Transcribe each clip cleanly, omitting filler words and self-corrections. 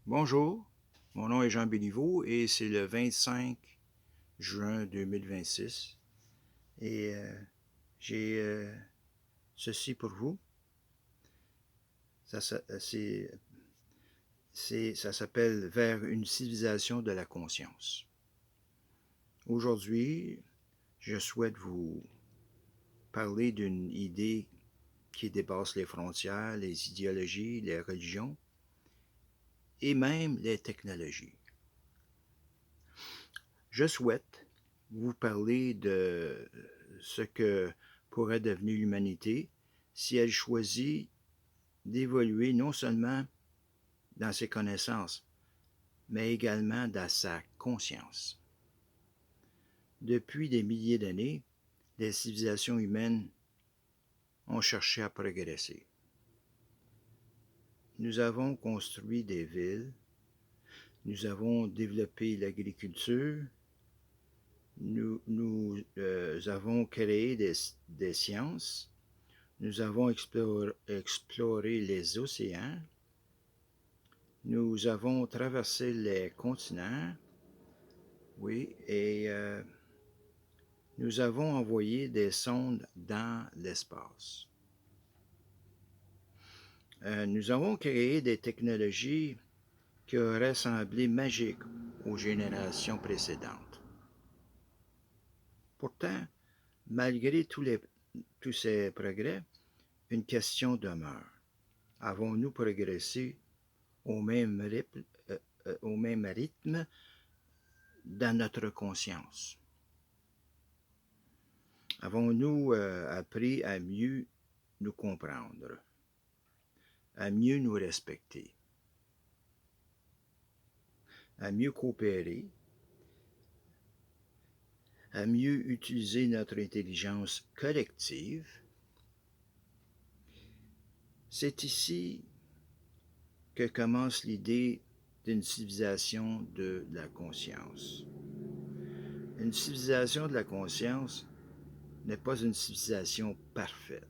Bonjour, mon nom est Jean Béliveau et c'est le 25 juin 2026 et j'ai ceci pour vous. Ça, ça s'appelle Vers une civilisation de la conscience. Aujourd'hui, je souhaite vous parler d'une idée qui dépasse les frontières, les idéologies, les religions et même les technologies. Je souhaite vous parler de ce que pourrait devenir l'humanité si elle choisit d'évoluer non seulement dans ses connaissances, mais également dans sa conscience. Depuis des milliers d'années, les civilisations humaines ont cherché à progresser. Nous avons construit des villes, nous avons développé l'agriculture, nous avons créé des sciences, nous avons exploré les océans, nous avons traversé les continents, oui, et nous avons envoyé des sondes dans l'espace. Nous avons créé des technologies qui auraient semblé magiques aux générations précédentes. Pourtant, malgré tous ces progrès, une question demeure. Avons-nous progressé au même rythme dans notre conscience? Avons-nous appris à mieux nous comprendre, à mieux nous respecter, à mieux coopérer, à mieux utiliser notre intelligence collective? C'est ici que commence l'idée d'une civilisation de la conscience. Une civilisation de la conscience n'est pas une civilisation parfaite.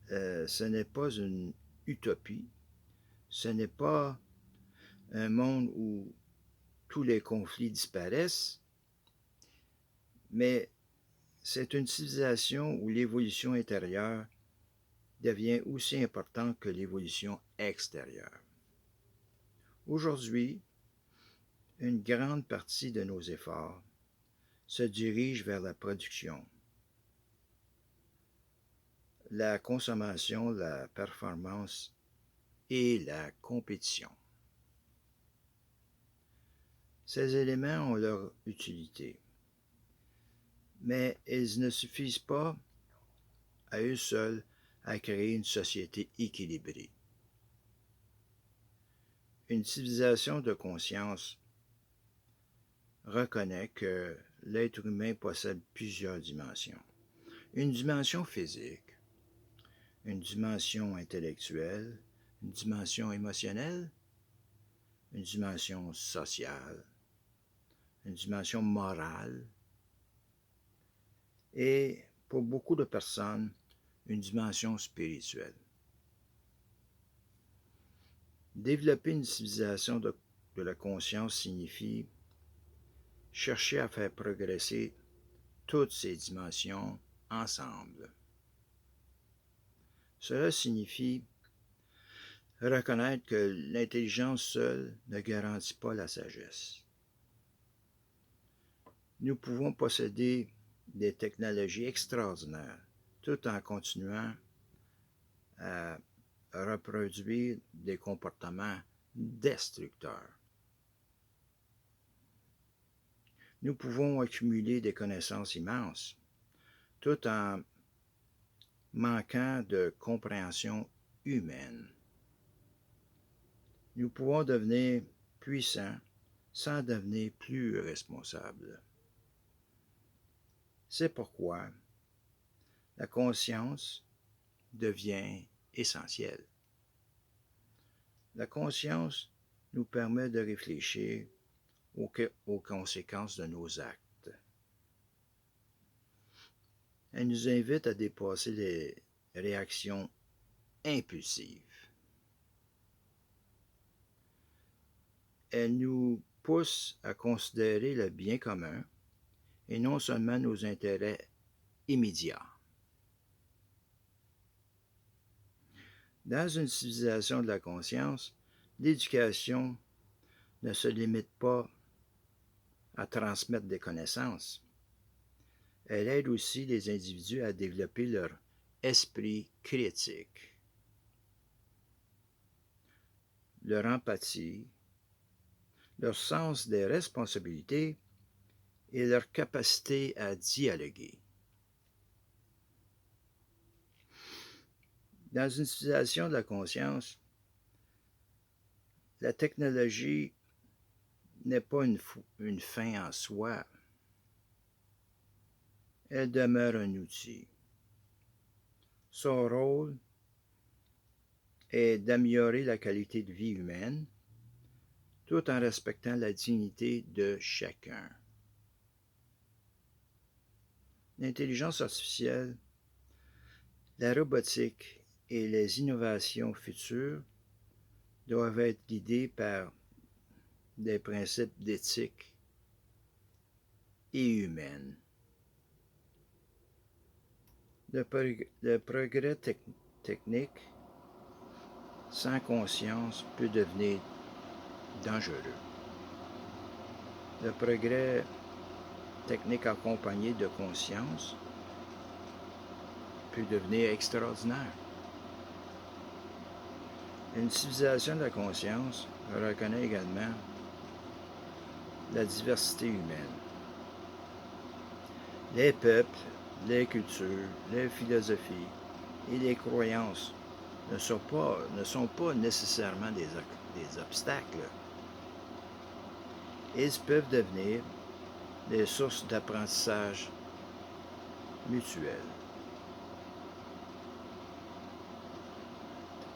Ce n'est pas une utopie. Ce n'est pas un monde où tous les conflits disparaissent, mais c'est une civilisation où l'évolution intérieure devient aussi importante que l'évolution extérieure. Aujourd'hui, une grande partie de nos efforts se dirige vers la production, la consommation, la performance et la compétition. Ces éléments ont leur utilité, mais ils ne suffisent pas à eux seuls à créer une société équilibrée. Une civilisation de conscience reconnaît que l'être humain possède plusieurs dimensions. Une dimension physique, une dimension intellectuelle, une dimension émotionnelle, une dimension sociale, une dimension morale et, pour beaucoup de personnes, une dimension spirituelle. Développer une civilisation de la conscience signifie chercher à faire progresser toutes ces dimensions ensemble. Cela signifie reconnaître que l'intelligence seule ne garantit pas la sagesse. Nous pouvons posséder des technologies extraordinaires tout en continuant à reproduire des comportements destructeurs. Nous pouvons accumuler des connaissances immenses tout en manquant de compréhension humaine. Nous pouvons devenir puissants sans devenir plus responsables. C'est pourquoi la conscience devient essentielle. La conscience nous permet de réfléchir aux conséquences de nos actes. Elle nous invite à dépasser les réactions impulsives. elle nous pousse à considérer le bien commun et non seulement nos intérêts immédiats. Dans une civilisation de la conscience, l'éducation ne se limite pas à transmettre des connaissances. Elle aide aussi les individus à développer leur esprit critique, leur empathie, leur sens des responsabilités et leur capacité à dialoguer. Dans une civilisation de la conscience, la technologie n'est pas une fin en soi. Elle demeure un outil. Son rôle est d'améliorer la qualité de vie humaine tout en respectant la dignité de chacun. L'intelligence artificielle, la robotique et les innovations futures doivent être guidées par des principes d'éthique et humaine. Le progrès technique sans conscience peut devenir dangereux. Le progrès technique accompagné de conscience peut devenir extraordinaire. Une civilisation de la conscience reconnaît également la diversité humaine. Les peuples, les cultures, les philosophies et les croyances ne sont pas nécessairement des obstacles. Ils peuvent devenir des sources d'apprentissage mutuel.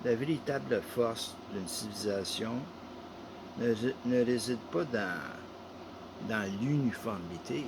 La véritable force d'une civilisation ne réside pas dans l'uniformité.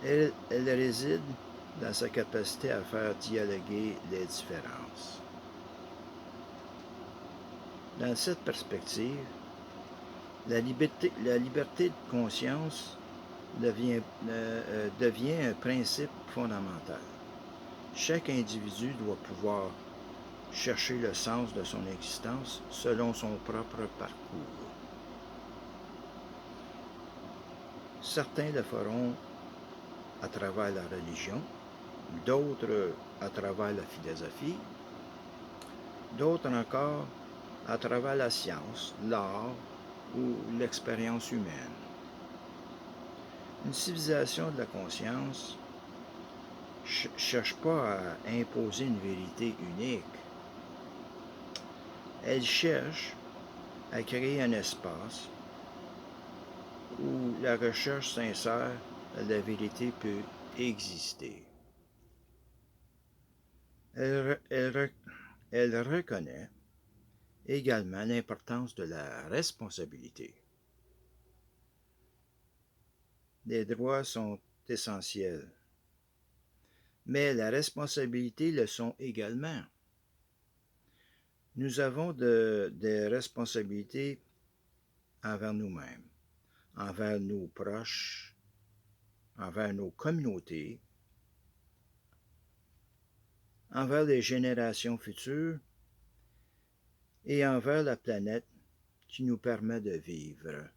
Elle réside dans sa capacité à faire dialoguer les différences. Dans cette perspective, la liberté de conscience devient un principe fondamental. Chaque individu doit pouvoir chercher le sens de son existence selon son propre parcours. Certains le feront à travers la religion, d'autres à travers la philosophie, d'autres encore à travers la science, l'art ou l'expérience humaine. Une civilisation de la conscience ne cherche pas à imposer une vérité unique. Elle cherche à créer un espace où la recherche sincère de la vérité peut exister. Elle reconnaît également l'importance de la responsabilité. Les droits sont essentiels, mais la responsabilité le sont également. Nous avons des responsabilités envers nous-mêmes, envers nos proches, envers nos communautés, envers les générations futures et envers la planète qui nous permet de vivre.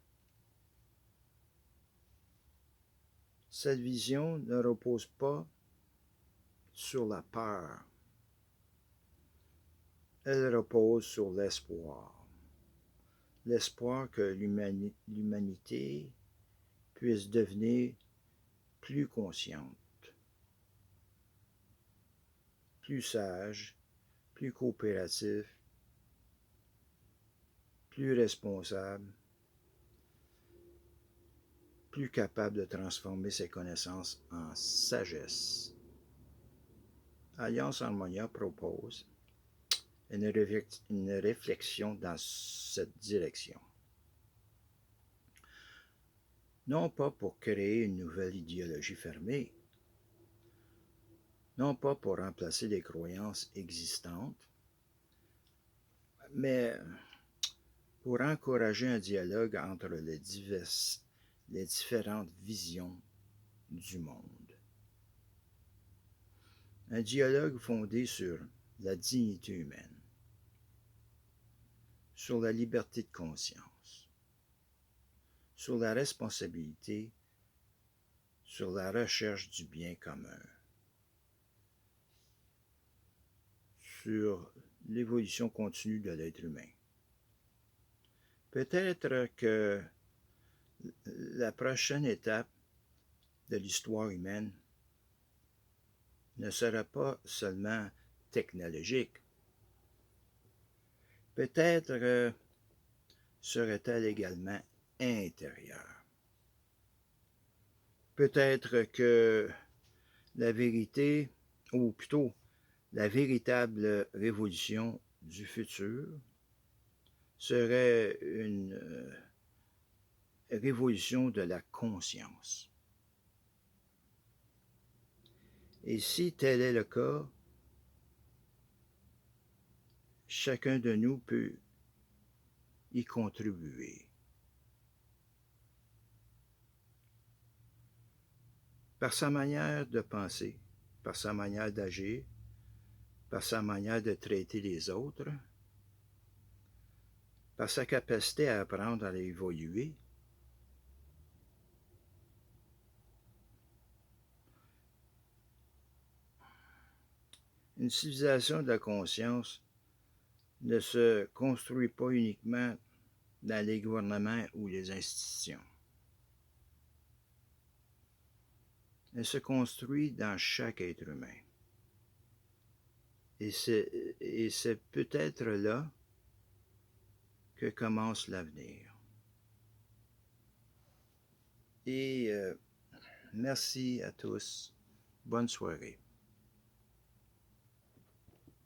Cette vision ne repose pas sur la peur. Elle repose sur l'espoir. L'espoir que l'humanité puisse devenir plus consciente, plus sage, plus coopérative, plus responsable, plus capable de transformer ses connaissances en sagesse. Alliance Harmonia propose une réflexion dans cette direction. Non pas pour créer une nouvelle idéologie fermée, non pas pour remplacer les croyances existantes, mais pour encourager un dialogue entre les différentes visions du monde. Un dialogue fondé sur la dignité humaine, sur la liberté de conscience, sur la responsabilité, sur la recherche du bien commun, sur l'évolution continue de l'être humain. Peut-être que la prochaine étape de l'histoire humaine ne sera pas seulement technologique. Peut-être serait-elle également intérieure. Peut-être que la vérité, ou plutôt la véritable révolution du futur, serait une révolution de la conscience. Et si tel est le cas, chacun de nous peut y contribuer. Par sa manière de penser, par sa manière d'agir, par sa manière de traiter les autres, par sa capacité à apprendre à évoluer. Une civilisation de la conscience ne se construit pas uniquement dans les gouvernements ou les institutions. Elle se construit dans chaque être humain. Et c'est peut-être là que commence l'avenir. Et merci à tous. Bonne soirée.